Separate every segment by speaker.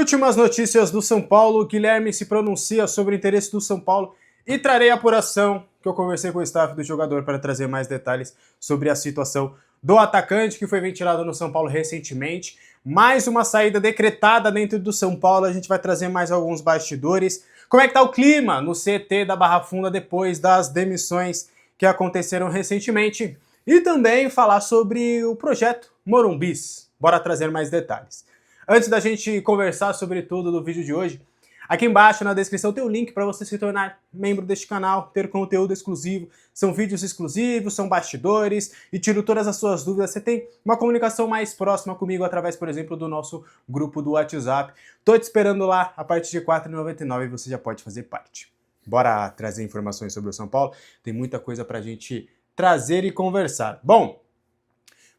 Speaker 1: Últimas notícias do São Paulo, Guilherme se pronuncia sobre o interesse do São Paulo e trarei a apuração que eu conversei com o staff do jogador para trazer mais detalhes sobre a situação do atacante que foi ventilado no São Paulo recentemente. Mais uma saída decretada dentro do São Paulo, a gente vai trazer mais alguns bastidores. Como é que tá o clima no CT da Barra Funda depois das demissões que aconteceram recentemente? E também falar sobre o projeto Morumbis. Bora trazer mais detalhes. Antes da gente conversar sobre tudo do vídeo de hoje, aqui embaixo na descrição tem um link para você se tornar membro deste canal, ter conteúdo exclusivo. São vídeos exclusivos, são bastidores e tiro todas as suas dúvidas. Você tem uma comunicação mais próxima comigo através, por exemplo, do nosso grupo do WhatsApp. Tô te esperando lá, a partir de R$ 4,99 você já pode fazer parte. Bora trazer informações sobre o São Paulo? Tem muita coisa pra gente trazer e conversar. Bom,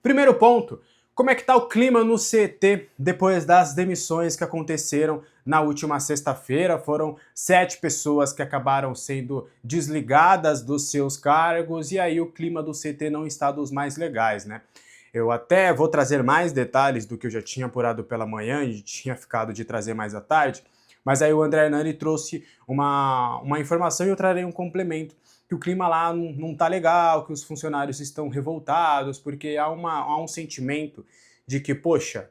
Speaker 1: primeiro ponto. Como é que tá o clima no CT depois das demissões que aconteceram na última sexta-feira? Foram 7 pessoas que acabaram sendo desligadas dos seus cargos e aí o clima do CT não está dos mais legais, né? Eu até vou trazer mais detalhes do que eu já tinha apurado pela manhã e tinha ficado de trazer mais à tarde, mas aí o André Hernani trouxe uma informação e eu trarei um complemento que o clima lá não tá legal, que os funcionários estão revoltados, porque há um sentimento de que, poxa,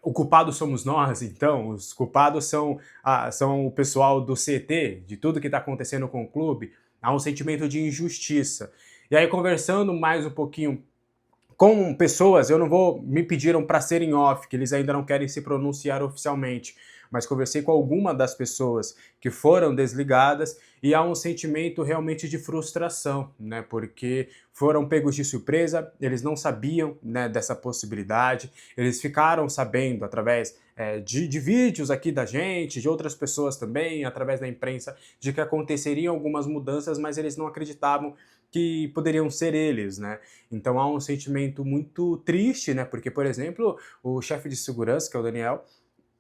Speaker 1: o culpado somos nós, então, os culpados são o pessoal do CT, de tudo que está acontecendo com o clube, há um sentimento de injustiça. E aí, conversando mais um pouquinho com pessoas, eu não vou, me pediram para serem off, que eles ainda não querem se pronunciar oficialmente, mas conversei com alguma das pessoas que foram desligadas e há um sentimento realmente de frustração, né? Porque foram pegos de surpresa, eles não sabiam, né, dessa possibilidade, eles ficaram sabendo através de vídeos aqui da gente, de outras pessoas também, através da imprensa, de que aconteceriam algumas mudanças, mas eles não acreditavam que poderiam ser eles, né? Então há um sentimento muito triste, né? Porque, por exemplo, o chefe de segurança, que é o Daniel,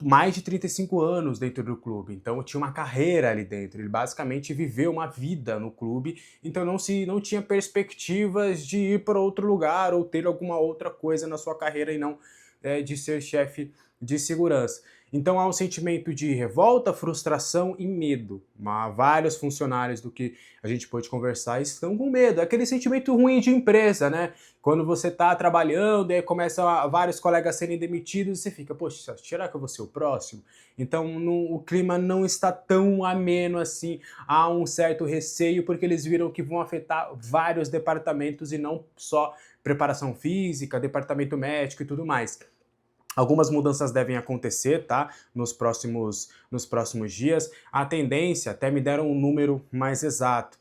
Speaker 1: mais de 35 anos dentro do clube, então tinha uma carreira ali dentro, ele basicamente viveu uma vida no clube, então não tinha perspectivas de ir para outro lugar ou ter alguma outra coisa na sua carreira e não de ser chefe de segurança. Então há um sentimento de revolta, frustração e medo. Vários funcionários do que a gente pôde conversar estão com medo. É aquele sentimento ruim de empresa, né? Quando você está trabalhando e aí começam vários colegas serem demitidos, você fica, poxa, será que eu vou ser o próximo? Então o clima não está tão ameno assim. Há um certo receio porque eles viram que vão afetar vários departamentos e não só preparação física, departamento médico e tudo mais. Algumas mudanças devem acontecer, tá? Nos próximos dias. A tendência, até me deram um número mais exato,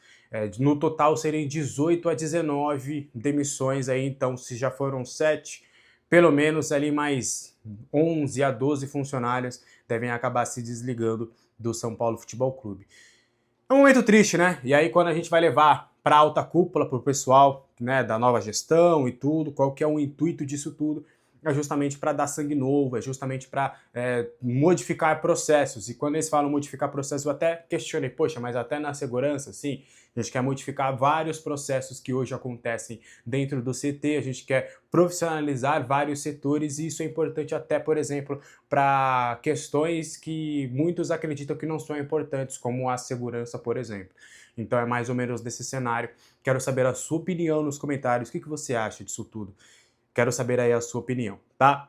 Speaker 1: no total serem 18 a 19 demissões aí, então se já foram 7, pelo menos ali mais 11 a 12 funcionários devem acabar se desligando do São Paulo Futebol Clube. É um momento triste, né? E aí quando a gente vai levar para alta cúpula, para o pessoal, né, da nova gestão e tudo, qual que é o intuito disso tudo? É justamente para dar sangue novo, é justamente para modificar processos. E quando eles falam modificar processos, eu até questionei, poxa, mas até na segurança, sim, a gente quer modificar vários processos que hoje acontecem dentro do CT, a gente quer profissionalizar vários setores e isso é importante até, por exemplo, para questões que muitos acreditam que não são importantes, como a segurança, por exemplo. Então é mais ou menos desse cenário. Quero saber a sua opinião nos comentários, o que você acha disso tudo? Quero saber aí a sua opinião, tá?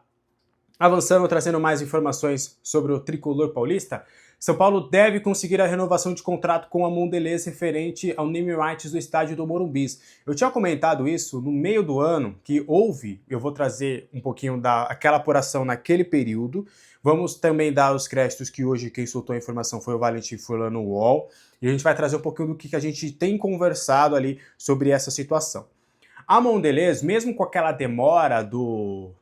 Speaker 1: Avançando, trazendo mais informações sobre o tricolor paulista, São Paulo deve conseguir a renovação de contrato com a Mondelez referente ao name rights do estádio do Morumbis. Eu tinha comentado isso no meio do ano, que houve, eu vou trazer um pouquinho daquela apuração naquele período, vamos também dar os créditos que hoje quem soltou a informação foi o Valentim Furlan no UOL, e a gente vai trazer um pouquinho do que a gente tem conversado ali sobre essa situação. A Mondelez, mesmo com aquela demora do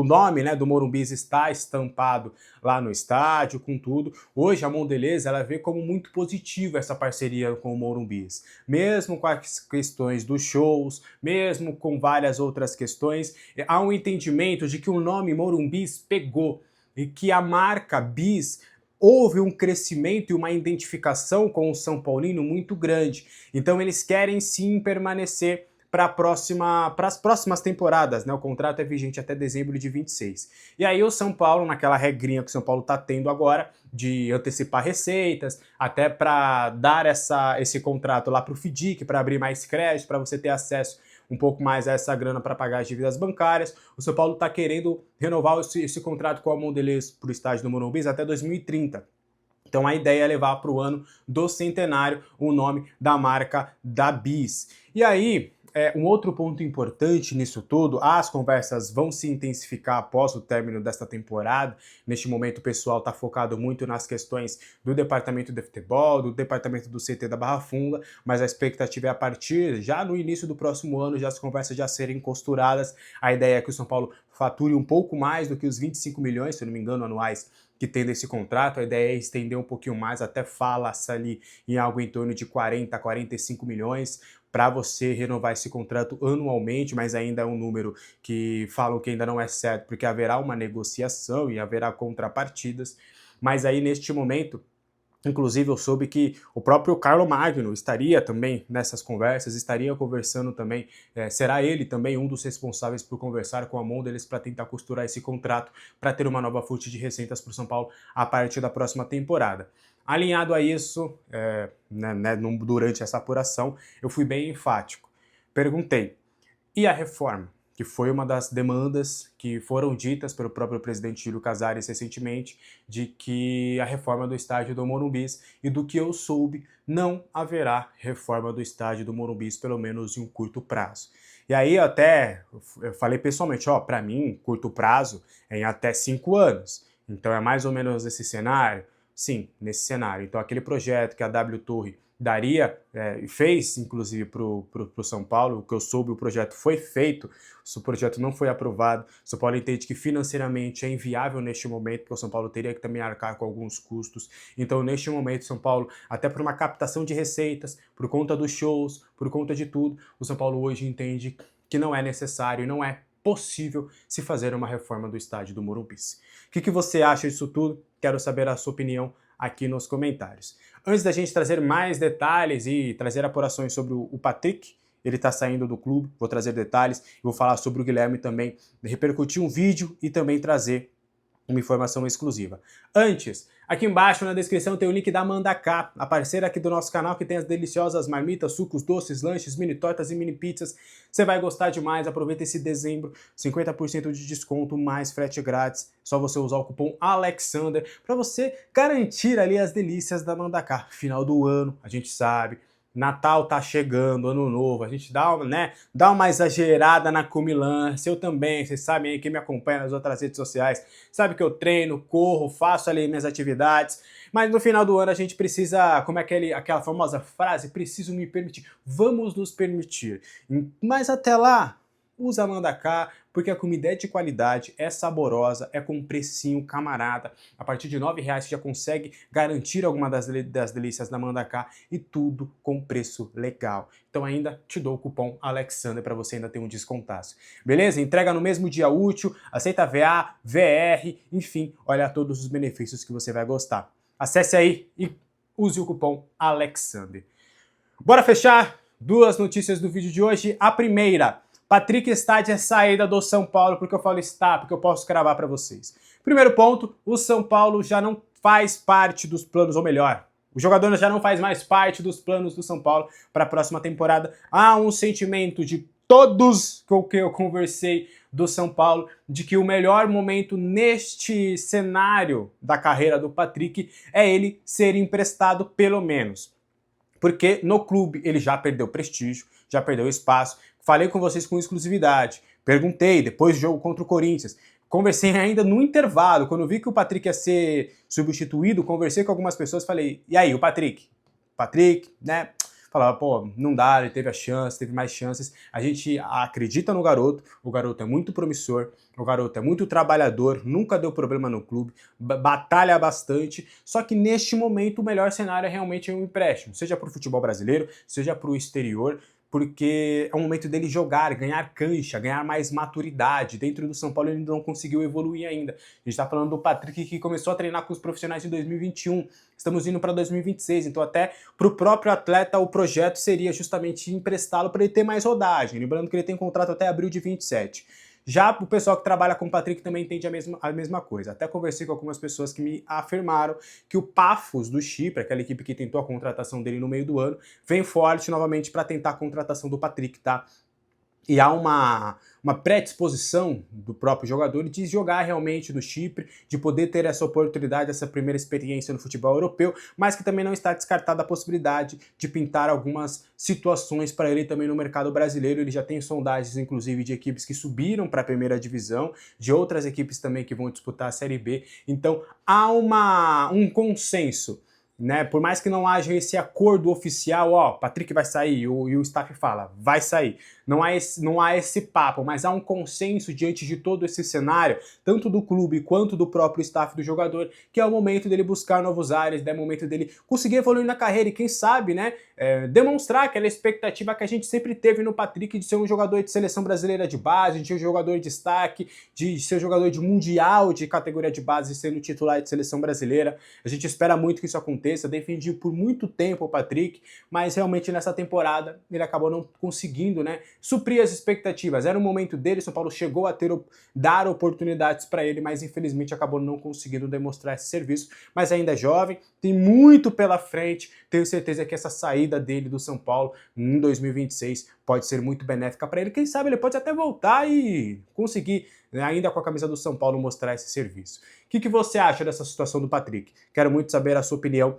Speaker 1: nome, né, do Morumbis estar estampado lá no estádio, com tudo, hoje a Mondelez ela vê como muito positiva essa parceria com o Morumbis. Mesmo com as questões dos shows, mesmo com várias outras questões, há um entendimento de que o nome Morumbis pegou e que a marca Bis houve um crescimento e uma identificação com o São Paulino muito grande. Então eles querem sim permanecer para as próximas temporadas, né? O contrato é vigente até dezembro de 26. E aí o São Paulo, naquela regrinha que o São Paulo está tendo agora, de antecipar receitas, até para dar esse contrato lá para o FDIC, para abrir mais crédito, para você ter acesso um pouco mais a essa grana para pagar as dívidas bancárias. O São Paulo está querendo renovar esse contrato com a Mondelez para o estádio do Morumbi até 2030. Então a ideia é levar para o ano do centenário o nome da marca da Bis. E aí, um outro ponto importante nisso tudo, as conversas vão se intensificar após o término desta temporada. Neste momento o pessoal está focado muito nas questões do departamento de futebol, do departamento do CT da Barra Funda, mas a expectativa é a partir, já no início do próximo ano, já as conversas já serem costuradas. A ideia é que o São Paulo fature um pouco mais do que os 25 milhões, se não me engano, anuais, que tem desse contrato. A ideia é estender um pouquinho mais, até fala-se ali em algo em torno de 40, 45 milhões para você renovar esse contrato anualmente, mas ainda é um número que falam que ainda não é certo, porque haverá uma negociação e haverá contrapartidas. Mas aí, neste momento, inclusive, eu soube que o próprio Carlo Magno estaria também nessas conversas, estaria conversando também, será ele também um dos responsáveis por conversar com a Mondelez para tentar costurar esse contrato, para ter uma nova fonte de receitas para o São Paulo a partir da próxima temporada. Alinhado a isso, durante essa apuração, eu fui bem enfático. Perguntei, e a reforma? Que foi uma das demandas que foram ditas pelo próprio presidente Júlio Casares recentemente, de que a reforma do estádio do Morumbi, e do que eu soube, não haverá reforma do estádio do Morumbi, pelo menos em um curto prazo. E aí eu falei pessoalmente, para mim, curto prazo é em até 5 anos. Então é mais ou menos esse cenário? Sim, nesse cenário. Então aquele projeto que a W Torre daria, fez inclusive para o São Paulo, o que eu soube, o projeto foi feito, o projeto não foi aprovado. O São Paulo entende que financeiramente é inviável neste momento, porque o São Paulo teria que também arcar com alguns custos. Então, neste momento, o São Paulo, até por uma captação de receitas, por conta dos shows, por conta de tudo, o São Paulo hoje entende que não é necessário e não é possível se fazer uma reforma do estádio do Morumbi. O que você acha disso tudo? Quero saber a sua opinião aqui nos comentários. Antes da gente trazer mais detalhes e trazer apurações sobre o Patrick, ele está saindo do clube, vou trazer detalhes, vou falar sobre o Guilherme também, repercutir um vídeo e também trazer uma informação exclusiva. Antes, aqui embaixo na descrição tem o link da Mandaká, a parceira aqui do nosso canal que tem as deliciosas marmitas, sucos, doces, lanches, mini tortas e mini pizzas. Você vai gostar demais, aproveita esse dezembro, 50% de desconto, mais frete grátis. Só você usar o cupom ALEXANDER para você garantir ali as delícias da Mandaká. Final do ano, a gente sabe, Natal tá chegando, Ano Novo, a gente dá uma exagerada na comilança. Eu também, vocês sabem aí, quem me acompanha nas outras redes sociais, sabe que eu treino, corro, faço ali minhas atividades, mas no final do ano a gente precisa, como é aquela famosa frase, preciso me permitir, vamos nos permitir. Mas até lá, usa a Mandaká, porque a comida é de qualidade, é saborosa, é com um precinho camarada. A partir de R$ 9,00 você já consegue garantir alguma das delícias da Mandaká e tudo com preço legal. Então ainda te dou o cupom ALEXANDER para você ainda ter um descontaço. Beleza? Entrega no mesmo dia útil, aceita VA, VR, enfim, olha todos os benefícios que você vai gostar. Acesse aí e use o cupom ALEXANDER. Bora fechar? 2 notícias do vídeo de hoje. A primeira: Patrick está de saída do São Paulo, porque eu falo está, porque eu posso cravar para vocês. Primeiro ponto, o São Paulo já não faz parte dos planos, ou melhor, o jogador já não faz mais parte dos planos do São Paulo para a próxima temporada. Há um sentimento de todos com que eu conversei do São Paulo, de que o melhor momento neste cenário da carreira do Patrick é ele ser emprestado pelo menos. Porque no clube ele já perdeu prestígio, já perdeu espaço. Falei com vocês com exclusividade, perguntei depois do jogo contra o Corinthians, conversei ainda no intervalo, quando eu vi que o Patrick ia ser substituído, conversei com algumas pessoas, falei, e aí, o Patrick? Patrick, né? Falava, pô, não dá, ele teve a chance, teve mais chances. A gente acredita no garoto, o garoto é muito promissor, o garoto é muito trabalhador, nunca deu problema no clube, batalha bastante, só que neste momento o melhor cenário é realmente um empréstimo, seja para o futebol brasileiro, seja para o exterior. porque é o momento dele jogar, ganhar cancha, ganhar mais maturidade. Dentro do São Paulo ele não conseguiu evoluir ainda. A gente está falando do Patrick, que começou a treinar com os profissionais em 2021, estamos indo para 2026, então até para o próprio atleta o projeto seria justamente emprestá-lo para ele ter mais rodagem, lembrando que ele tem contrato até abril de 27. Já o pessoal que trabalha com o Patrick também entende a mesma coisa. Até conversei com algumas pessoas que me afirmaram que o Paphos do Chipre, aquela equipe que tentou a contratação dele no meio do ano, vem forte novamente para tentar a contratação do Patrick, tá? E há uma predisposição do próprio jogador de jogar realmente no Chipre, de poder ter essa oportunidade, essa primeira experiência no futebol europeu, mas que também não está descartada a possibilidade de pintar algumas situações para ele também no mercado brasileiro. Ele já tem sondagens, inclusive, de equipes que subiram para a primeira divisão, de outras equipes também que vão disputar a Série B. Então há um consenso, né? Por mais que não haja esse acordo oficial, ó, Patrick vai sair, e o staff fala, vai sair. Não há esse papo, mas há um consenso diante de todo esse cenário, tanto do clube quanto do próprio staff do jogador, que é o momento dele buscar novos ares, é o momento dele conseguir evoluir na carreira e quem sabe, né, demonstrar aquela expectativa que a gente sempre teve no Patrick de ser um jogador de seleção brasileira de base, de ser um jogador de destaque, de ser um jogador de mundial de categoria de base, sendo titular de seleção brasileira. A gente espera muito que isso aconteça, defendi por muito tempo o Patrick, mas realmente nessa temporada ele acabou não conseguindo, né, suprir as expectativas. Era o momento dele, São Paulo chegou a dar oportunidades para ele, mas infelizmente acabou não conseguindo demonstrar esse serviço, mas ainda é jovem, tem muito pela frente, tenho certeza que essa saída dele do São Paulo em 2026 pode ser muito benéfica para ele, quem sabe ele pode até voltar e conseguir, né, ainda com a camisa do São Paulo, mostrar esse serviço. O que você acha dessa situação do Patrick? Quero muito saber a sua opinião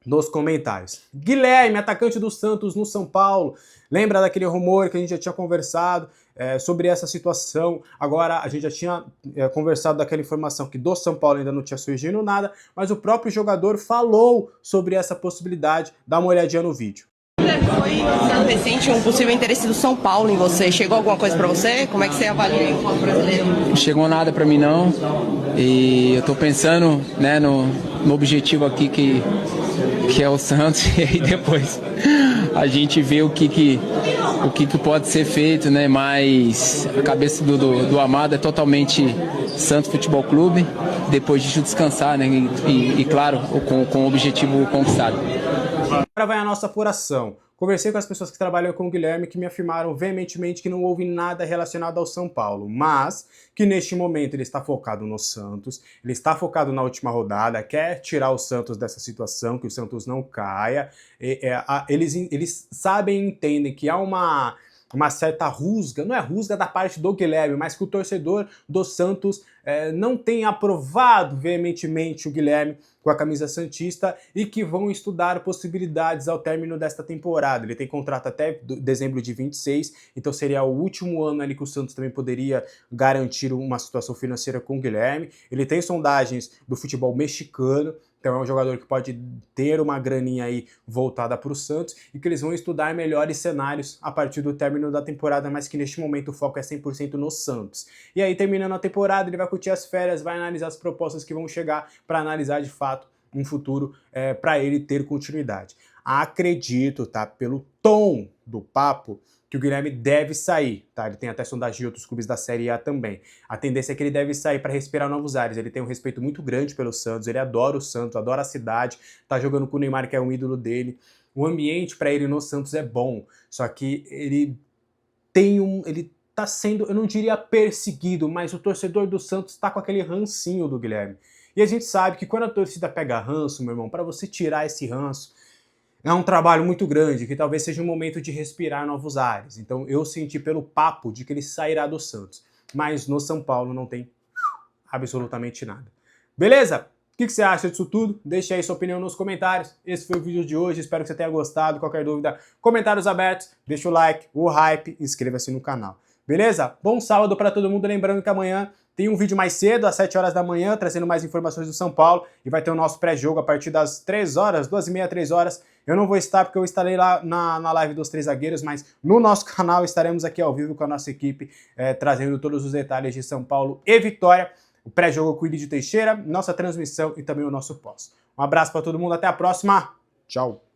Speaker 1: nos comentários. Guilherme, atacante do Santos no São Paulo, lembra daquele rumor que a gente já tinha conversado sobre essa situação? Agora a gente já tinha conversado daquela informação que do São Paulo ainda não tinha surgido nada, mas o próprio jogador falou sobre essa possibilidade. Dá uma olhadinha no vídeo.
Speaker 2: Foi recente um possível interesse do São Paulo em você. Chegou alguma coisa pra você? Como é que você avalia o brasileiro?
Speaker 3: Não chegou nada pra mim não. E eu tô pensando, né, no objetivo aqui que é o Santos, e aí depois a gente vê o que pode ser feito, né? Mas a cabeça do Amado é totalmente Santos Futebol Clube, depois de descansar, né? E claro, com o objetivo conquistado.
Speaker 1: Agora vai a nossa apuração. Conversei com as pessoas que trabalham com o Guilherme que me afirmaram veementemente que não houve nada relacionado ao São Paulo, mas que neste momento ele está focado no Santos, ele está focado na última rodada, quer tirar o Santos dessa situação, que o Santos não caia. Eles sabem e entendem que há uma certa rusga, não é rusga da parte do Guilherme, mas que o torcedor do Santos não tem aprovado veementemente o Guilherme com a camisa santista e que vão estudar possibilidades ao término desta temporada. Ele tem contrato até dezembro de 26, então seria o último ano ali que o Santos também poderia garantir uma situação financeira com o Guilherme. Ele tem sondagens do futebol mexicano, então é um jogador que pode ter uma graninha aí voltada para o Santos e que eles vão estudar melhores cenários a partir do término da temporada, mas que neste momento o foco é 100% no Santos. E aí, terminando a temporada, ele vai curtir as férias, vai analisar as propostas que vão chegar para analisar de fato um futuro para ele ter continuidade. Acredito, tá, pelo tom do papo, que o Guilherme deve sair, tá? Ele tem até sondagem de outros clubes da Série A também. A tendência é que ele deve sair para respirar novos ares. Ele tem um respeito muito grande pelo Santos, ele adora o Santos, adora a cidade, tá jogando com o Neymar, que é um ídolo dele. O ambiente para ele no Santos é bom, só que ele tá sendo, eu não diria perseguido, mas o torcedor do Santos tá com aquele rancinho do Guilherme. E a gente sabe que quando a torcida pega ranço, meu irmão, para você tirar esse ranço, é um trabalho muito grande, que talvez seja um momento de respirar novos ares. Então eu senti pelo papo de que ele sairá do Santos. Mas no São Paulo não tem absolutamente nada. Beleza? O que você acha disso tudo? Deixe aí sua opinião nos comentários. Esse foi o vídeo de hoje, espero que você tenha gostado. Qualquer dúvida, comentários abertos. Deixa o like, o hype, inscreva-se no canal. Beleza? Bom sábado para todo mundo, lembrando que amanhã tem um vídeo mais cedo, às 7 horas da manhã, trazendo mais informações do São Paulo, e vai ter o nosso pré-jogo a partir das 3 horas, 2h30, 3 horas. Eu não vou estar porque eu estarei lá na live dos Três Zagueiros, mas no nosso canal estaremos aqui ao vivo com a nossa equipe, trazendo todos os detalhes de São Paulo e Vitória, o pré-jogo com o Ilídio Teixeira, nossa transmissão e também o nosso pós. Um abraço para todo mundo, até a próxima, tchau!